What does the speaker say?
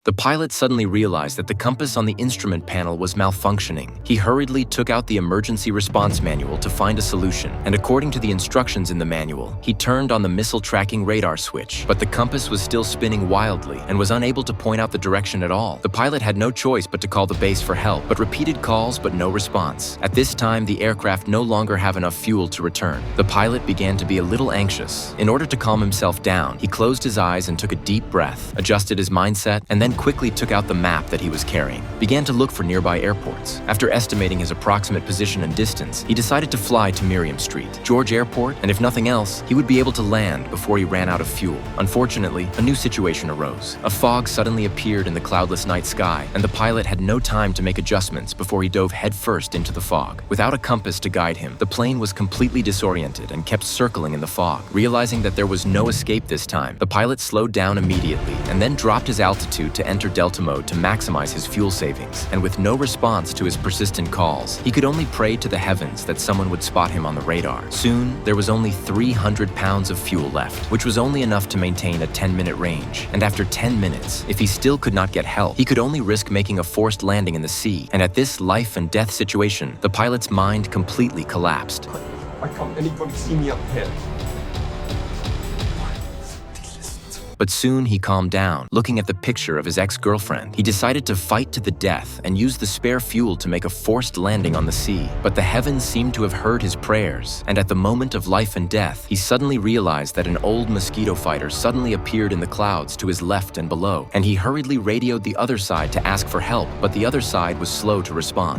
The pilot suddenly realized that the compass on the instrument panel was malfunctioning. He hurriedly took out the emergency response manual to find a solution, and according to the instructions in the manual, he turned on the missile tracking radar switch. But the compass was still spinning wildly and was unable to point out the direction at all. The pilot had no choice but to call the base for help, but repeated calls but no response. At this time, the aircraft no longer have enough fuel to return. The pilot began to be a little anxious. In order to calm himself down, he closed his eyes and took a deep breath, adjusted his mindset, and then quickly took out the map that he was carrying, began to look for nearby airports. After estimating his approximate position and distance, he decided to fly to Miriam Street, George Airport, and if nothing else, he would be able to land before he ran out of fuel. Unfortunately, a new situation arose. A fog suddenly appeared in the cloudless night sky, and the pilot had no time to make adjustments before he dove headfirst into the fog. Without a compass to guide him, the plane was completely disoriented and kept circling in the fog. Realizing that there was no escape this time, the pilot slowed down immediately and then dropped his altitude to enter Delta mode to maximize his fuel savings. And with no response to his persistent calls, he could only pray to the heavens that someone would spot him on the radar. Soon, there was only 300 pounds of fuel left, which was only enough to maintain a 10-minute range. And after 10 minutes, if he still could not get help, he could only risk making a forced landing in the sea. And at this life and death situation, the pilot's mind completely collapsed. Why can't anybody see me up here? But soon he calmed down. Looking at the picture of his ex-girlfriend, he decided to fight to the death and use the spare fuel to make a forced landing on the sea. But the heavens seemed to have heard his prayers, and at the moment of life and death, he suddenly realized that an old mosquito fighter suddenly appeared in the clouds to his left and below, and he hurriedly radioed the other side to ask for help, but the other side was slow to respond.